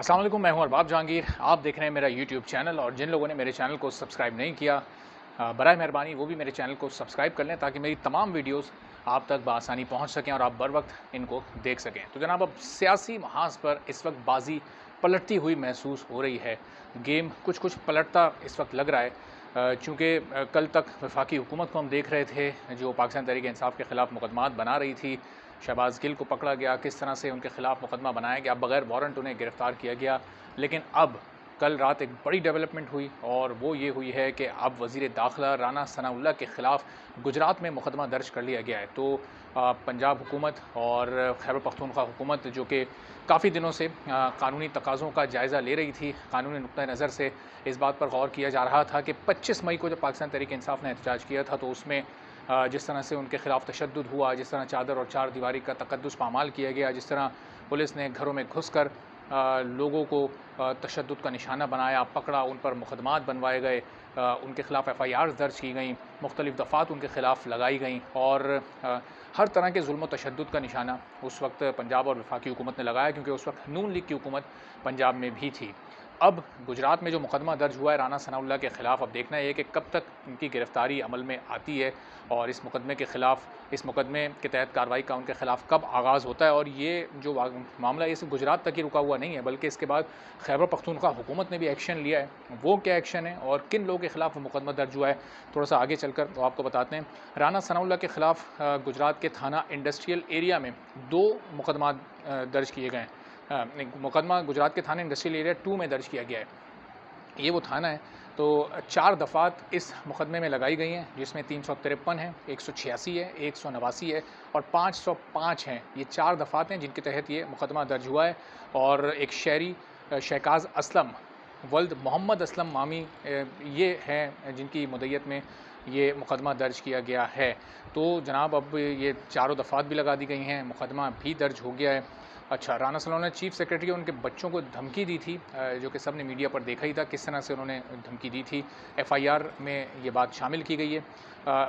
अस्सलाम वालेकुम, मैं हूं अरबाब जहांगीर। आप देख रहे हैं मेरा यूट्यूब चैनल और जिन लोगों ने मेरे चैनल को सब्सक्राइब नहीं किया बराए मेहरबानी वो भी मेरे चैनल को सब्सक्राइब कर लें ताकि मेरी तमाम वीडियोस आप तक बआसानी पहुंच सकें और आप बर वक्त इनको देख सकें। तो जनाब, अब सियासी महाज पर इस वक्त बाजी पलटती हुई महसूस हो रही है। गेम कुछ कुछ पलटता इस वक्त लग रहा है, चूँकि कल तक वफाकी हुकूमत को हम देख रहे थे जो पाकिस्तान तहरीक इंसाफ के ख़िलाफ़ मुकदमात बना रही थी। शहबाज गिल को पकड़ा गया, किस तरह से उनके खिलाफ मुकदमा बनाया गया, बगैर वारंट उन्हें गिरफ्तार किया गया। लेकिन अब कल रात एक बड़ी डेवलपमेंट हुई और वो ये हुई है कि अब वज़ीर दाखिला राना सनाउल्लाह के ख़िलाफ़ गुजरात में मुकदमा दर्ज कर लिया गया है। तो पंजाब हुकूमत और खैबर पख्तूनख्वा हुकूमत जो कि काफ़ी दिनों से कानूनी तकाज़ों का जायज़ा ले रही थी, कानूनी नुक्ता नज़र से इस बात पर गौर किया जा रहा था कि 25 मई को जब पाकिस्तान तहरीक इंसाफ ने एहतजाज किया था तो उसमें जिस तरह से उनके खिलाफ तशद्दुद हुआ, जिस तरह चादर और चार दीवारी का तकद्दुस पामाल किया गया, जिस तरह पुलिस ने घरों में घुसकर लोगों को तशद्दुद का निशाना बनाया, पकड़ा, उन पर मुकदमात बनवाए गए, उनके खिलाफ FIRs दर्ज की गई, मुख्तलिफ़ दफ़ात उनके खिलाफ लगाई गई और हर तरह के जुल्म तशद्दुद का निशाना उस वक्त पंजाब और वफाकी हुकूमत ने लगाया, क्योंकि उस वक्त नून लीग की हुकूमत पंजाब में भी थी। अब गुजरात में जो मुकदमा दर्ज हुआ है राना सनाउल्लाह के ख़िलाफ़, अब देखना है कि कब तक उनकी गिरफ़्तारी अमल में आती है और इस मुकदमे के ख़िलाफ़, इस मुकदमे के तहत कार्रवाई का उनके ख़िलाफ़ कब आगाज़ होता है। और ये जो मामला ये सिर्फ गुजरात तक ही रुका हुआ नहीं है, बल्कि इसके बाद खैबर पख्तूनख्वा हुकूमत ने भी एक्शन लिया है। वो क्या एक्शन है और किन लोगों के ख़िलाफ़ मुकदमा दर्ज हुआ है, थोड़ा सा आगे चलकर तो आपको बताते हैं। राना सनाउल्लाह के ख़िलाफ़ गुजरात के थाना इंडस्ट्रियल एरिया में 2 मुकदमा दर्ज किए गए हैं। मुकदमा गुजरात के थाना इंडस्ट्रियल एरिया 2 में दर्ज किया गया है। ये वो थाना है। तो 4 दफ़ात इस मुकदमे में लगाई गई हैं, जिसमें 353 है, 186 है, 189 है और 505 हैं। ये 4 दफ़ात हैं जिनके तहत ये मुकदमा दर्ज हुआ है। और एक शहरी शहकाज़ असलम वल्द मोहम्मद असलम मामी ये हैं जिनकी मुद्दत में ये मुकदमा दर्ज किया गया है। तो जनाब, अब ये चारों दफ़ात भी लगा दी गई हैं, मुकदमा भी दर्ज हो गया है। अच्छा, राना सनाउल्लाह ने चीफ़ सेक्रेटरी और उनके बच्चों को धमकी दी थी, जो कि सब ने मीडिया पर देखा ही था किस तरह से उन्होंने धमकी दी थी। FIR में ये बात शामिल की गई है।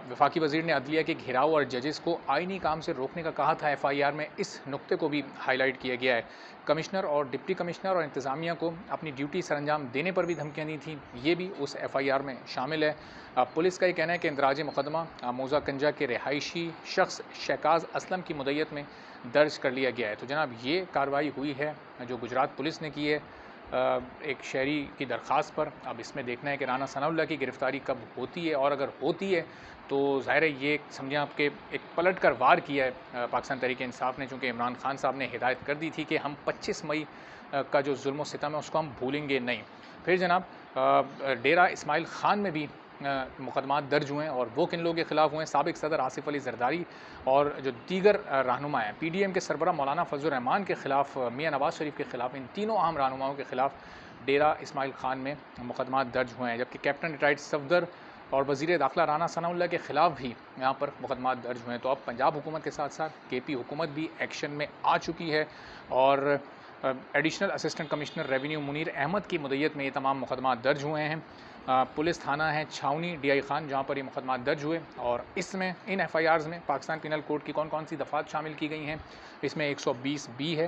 वफाकी वज़ीर ने अदलिया के घेराव और जजेस को आइनी काम से रोकने का कहा था। FIR में इस नुक्ते को भी हाईलाइट किया गया है। कमिश्नर और डिप्टी कमिश्नर और इंतज़ामिया को अपनी ड्यूटी सरअंजाम देने पर भी धमकियाँ दी थी, ये भी उस FIR में शामिल है। पुलिस का ये कहना है कि इंदराज मुकदमा मौजा कंजा के रिहायशी शख्स शहकाज़ असलम की मुद्दत में दर्ज कर लिया गया है। तो जनाब, ये कार्रवाई हुई है जो गुजरात पुलिस ने की है एक शहरी की दरख्वास्त पर। अब इसमें देखना है कि राना सनाउल्लाह की गिरफ़्तारी कब होती है, और अगर होती है तो ज़ाहिर है ये समझें आपके एक पलट कर वार किया है पाकिस्तान तहरीक इंसाफ ने, चूँकि इमरान खान साहब ने हिदायत कर दी थी कि हम 25 मई का जो जुल्म सितम है उसको हम भूलेंगे नहीं। फिर जनाब, डेरा इस्माइल ख़ान में भी मुकदमात दर्ज हुए हैं और वो किन लोगों के ख़िलाफ़ हुए हैं। साबिक़ सदर आसिफ़ अली ज़रदारी और जो दीगर रहनुमा हैं, PDM के सरबराह मौलाना फजल रहमान के ख़िलाफ़, मियाँ नवाज़ शरीफ के ख़िलाफ़, इन तीनों अहम रहनुमाओं के ख़िलाफ़ डेरा इस्माइल ख़ान में मुकदमात दर्ज हुए हैं। जबकि कैप्टन रिटायर्ड सफदर और वज़ीर दाखिला राना सनाउल्लाह के ख़िलाफ़ भी यहाँ पर मुकदमात दर्ज हुए हैं। तो अब पंजाब हुकूमत के साथ साथ KP हुकूमत भी एक्शन में आ चुकी है और additional assistant commissioner revenue Munir Ahmed की मुद्दत में ये तमाम मुकदमात दर्ज हुए हैं। पुलिस थाना है छावनी DI खान, जहाँ पर ये मुकदमात दर्ज हुए और इसमें इन FIRs में पाकिस्तान पिनल कोड की कौन कौन सी दफ़ात शामिल की गई हैं। इसमें 120B है,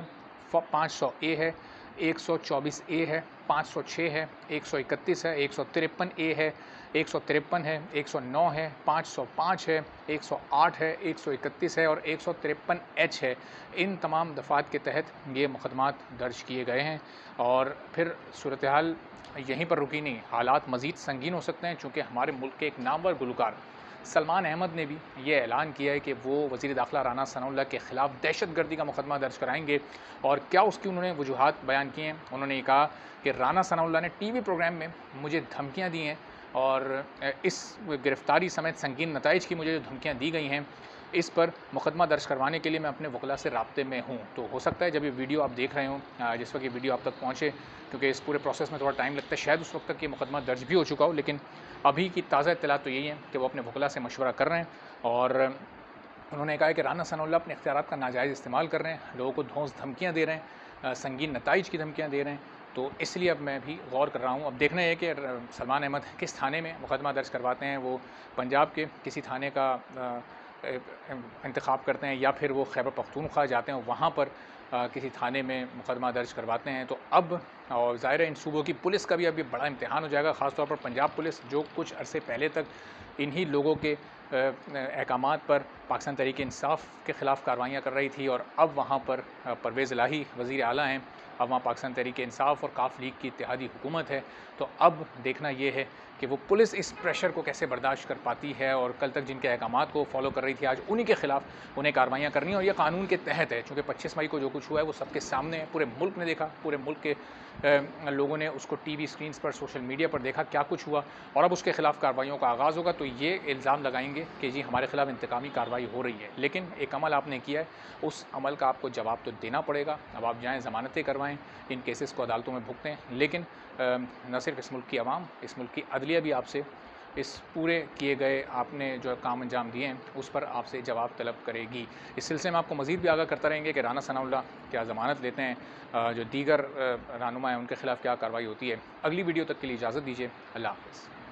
500A है, 124A है, 506 है, 131 है, 153A है, 153 है, 109 है, 505 है, 108 है, 131 है और 153H है। इन तमाम दफ़ात के तहत ये मुकदमात दर्ज किए गए हैं। और फिर सूरत हाल यहीं पर रुकी नहीं, हालात मज़ीद संगीन हो सकते हैं, चूँकि हमारे मुल्क के एक नामवर गुलकार सलमान अहमद ने भी ये ऐलान किया है कि वो वज़ीर दाखिला राना सनाउल्लाह के ख़िलाफ़ दहशतगर्दी का मुकदमा दर्ज कराएंगे। और क्या उसकी उन्होंने वजूहात बयान की हैं। उन्होंने कहा कि राना सनाउल्लाह ने TV प्रोग्राम में मुझे धमकियाँ दी हैं और इस गिरफ़्तारी समेत संगीन नताइज की मुझे जो धमकियाँ दी गई हैं, इस पर मुकदमा दर्ज करवाने के लिए मैं अपने वकला से राब्ते में हूँ। तो हो सकता है जब ये वीडियो आप देख रहे हों, जिस वक्त ये वीडियो आप तक पहुँचे, क्योंकि इस पूरे प्रोसेस में थोड़ा टाइम लगता है, शायद उस वक्त तक ये मुकदमा दर्ज भी हो चुका हो, लेकिन अभी की ताज़ा इत्तलात तो यही है कि वो अपने वकला से मशवरा कर रहे हैं और उन्होंने कहा है कि राना सनाउल्लाह अपने इख्तियारात का नाजायज़ इस्तेमाल कर रहे हैं, लोगों को धौंस धमकियाँ दे रहे हैं, संगीन नताइज की धमकियाँ दे रहे हैं। तो इसलिए अब मैं भी गौर कर रहा हूँ। अब देखना है कि सलमान अहमद किस थाने में मुकदमा दर्ज करवाते हैं। वो पंजाब के किसी थाने का इंतखाब करते हैं या फिर वो खैबर पख्तूनख्वा जाते हैं, वहाँ पर किसी थाने में मुकदमा दर्ज करवाते हैं। तो अब और ज़ाहिर है इन सूबों की पुलिस का भी अभी बड़ा इम्तिहान हो जाएगा, ख़ास तौर पर पंजाब पुलिस, जो कुछ अरसे पहले तक इन्हीं लोगों के अहकामात पर पाकिस्तान तहरीक-ए-इंसाफ़ के ख़िलाफ़ कार्रवाइयाँ कर रही थी, और अब वहाँ पर परवेज़ इलाही वज़ीर आला हैं। अब वहाँ पाकिस्तान तहरीक-ए-इंसाफ़ और काफ लीग की इत्तेहादी हुकूमत है। तो अब देखना ये है कि वो पुलिस इस प्रेशर को कैसे बर्दाश्त कर पाती है, और कल तक जिनके अहकामात को फॉलो कर रही थी, आज उन्हीं के ख़िलाफ़ उन्हें कार्रवाइयाँ करनी है। और ये कानून के तहत है, चूँकि 25 मई को जो कुछ हुआ है वो सबके सामने है, पूरे मुल्क ने देखा, पूरे मुल्क के लोगों ने उसको टीवी स्क्रीन्स पर, सोशल मीडिया पर देखा क्या कुछ हुआ, और अब उसके ख़िलाफ़ कार्रवाइयों का आगाज़ होगा। तो ये इल्ज़ाम लगाएंगे कि जी हमारे ख़िलाफ़ इंतकामी कार्रवाई हो रही है, लेकिन एक अमल आपने किया है, उस अमल का आपको जवाब तो देना पड़ेगा। अब आप जाएँ, ज़मानतें करवाएँ, इन केसेस को अदालतों में भुगतें, लेकिन न सिर्फ इस मुल्क की आवाम, इस मुल्क की अदलिया भी आपसे इस पूरे किए गए आपने जो काम अंजाम दिए हैं उस पर आपसे जवाब तलब करेगी। इस सिलसिले में आपको मज़ीद भी आगाह करता रहेंगे कि राना सनाउल्लाह क्या ज़मानत लेते हैं, जो दीगर रहनुमा हैं उनके ख़िलाफ़ क्या कार्रवाई होती है। अगली वीडियो तक के लिए इजाज़त दीजिए। अल्लाह हाफ़िज़।